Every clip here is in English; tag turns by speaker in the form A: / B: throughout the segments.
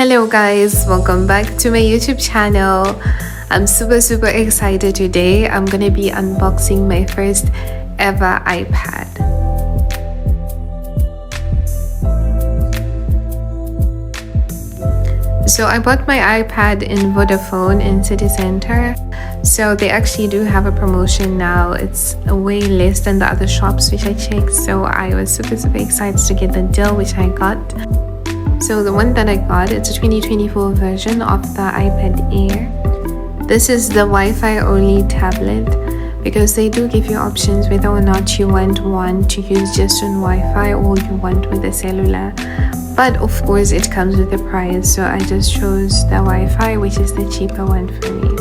A: Hello guys, welcome back to my YouTube channel. I'm super excited today. I'm gonna be unboxing my first ever iPad. So I bought my iPad in Vodafone in City Center. So they actually do have a promotion now. It's way less than the other shops which I checked. So I was super excited to get the deal which I got. So the one that I got, it's a 2024 version of the iPad Air. This is the Wi-Fi only tablet because they do give you options whether or not you want one to use just on Wi-Fi or you want with a cellular. But of course it comes with a price, so I just chose the Wi-Fi, which is the cheaper one for me.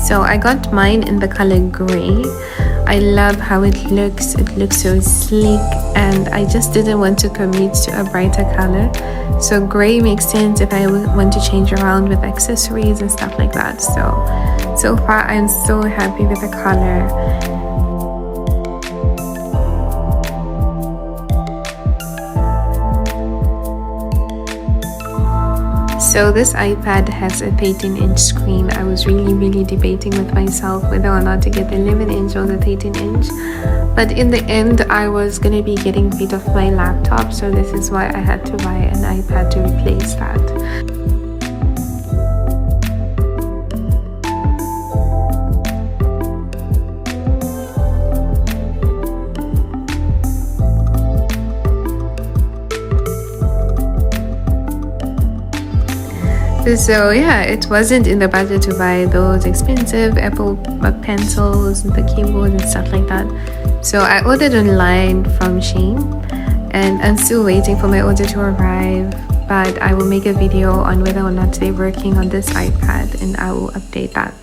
A: So I got mine in the color gray. I love how it looks. It looks so sleek, and I just didn't want to commit to a brighter color. So gray makes sense if I want to change around with accessories and stuff like that. So far I'm so happy with the color. So this iPad has a 13-inch screen. I was really debating with myself whether or not to get the 11-inch or the 13-inch. But in the end, I was going to be getting rid of my laptop. So this is why I had to buy an iPad to replace that. So yeah, it wasn't in the budget to buy those expensive Apple pencils and the keyboard and stuff like that. So I ordered online from Shein, and I'm still waiting for my order to arrive, but I will make a video on whether or not they're working on this iPad, and I will update that.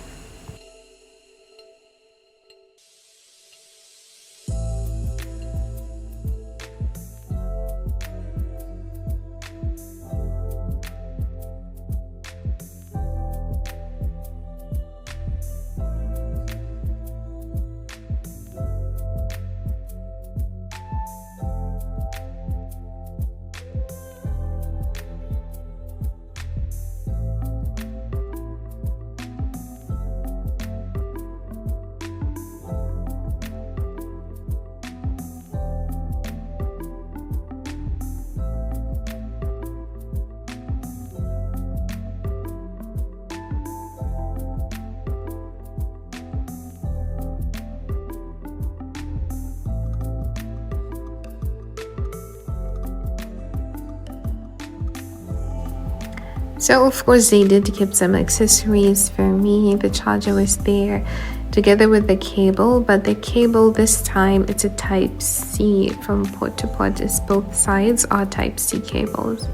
A: So of course they did keep some accessories for me. The charger was there together with the cable, but the cable this time it's a type C from port to port. It's both sides are type C cables.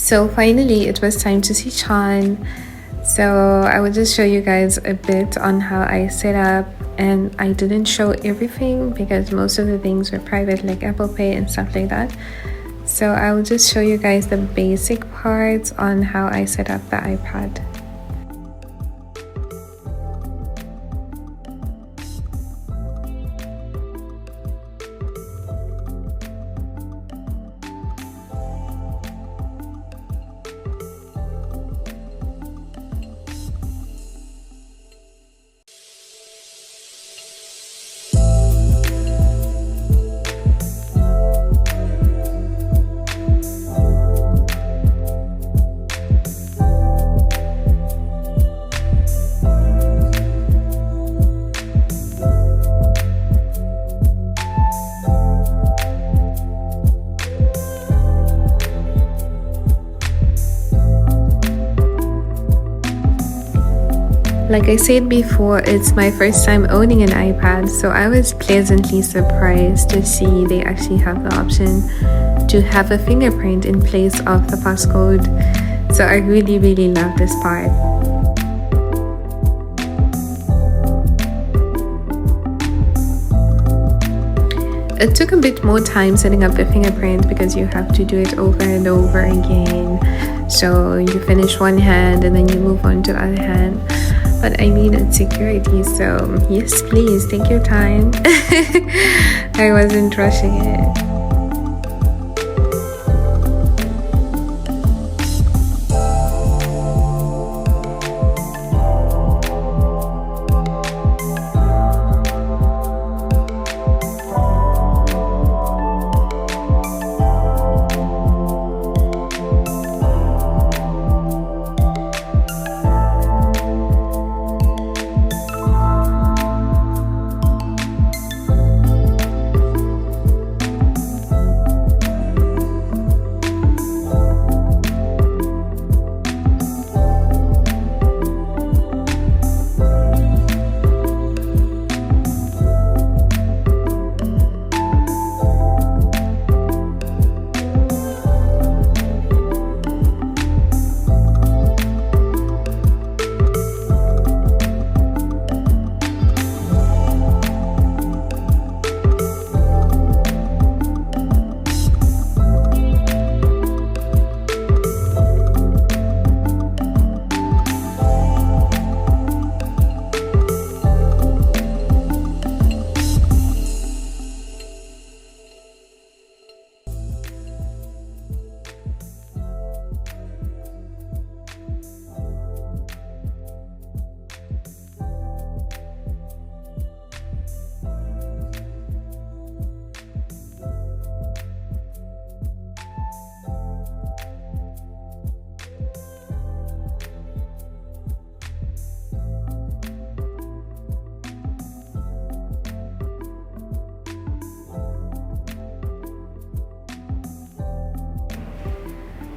A: So finally it was time to see Chan. So I will just show you guys a bit on how I set up, and I didn't show everything because most of the things were private, like Apple Pay and stuff like that. So I will just show you guys the basic parts on how I set up the iPad. Like I said before, it's my first time owning an iPad, so I was pleasantly surprised to see they actually have the option to have a fingerprint in place of the passcode. So I really love this part. It took a bit more time setting up the fingerprint because you have to do it over and over again. So you finish one hand and then you move on to the other hand. But I needed security, so yes, please take your time. I wasn't rushing it.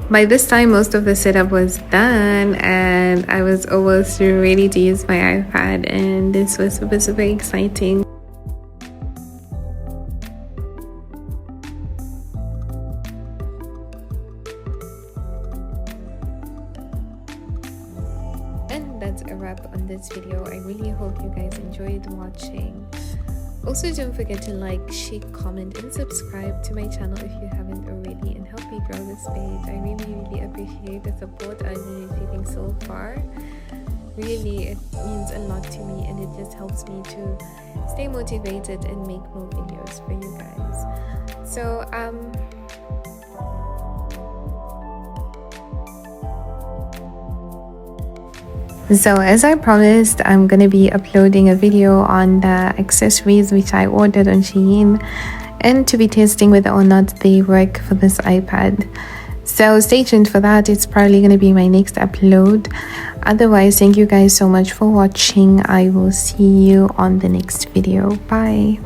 A: By this time, most of the setup was done and I was almost ready to use my iPad, and this was super exciting. And that's a wrap on this video. I really hope you guys enjoyed watching. Also, don't forget to like, share, comment and subscribe to my channel if you haven't already, and help me grow this page. I really appreciate the support I've been receiving so far. Really, it means a lot to me, and it just helps me to stay motivated and make more videos for you guys. So as I promised, I'm gonna be uploading a video on the accessories which I ordered on Hieeeee, and to be testing whether or not they work for this iPad. So stay tuned for that. It's probably gonna be my next upload. Otherwise, thank you guys so much for watching. I will see you on the next video. Bye.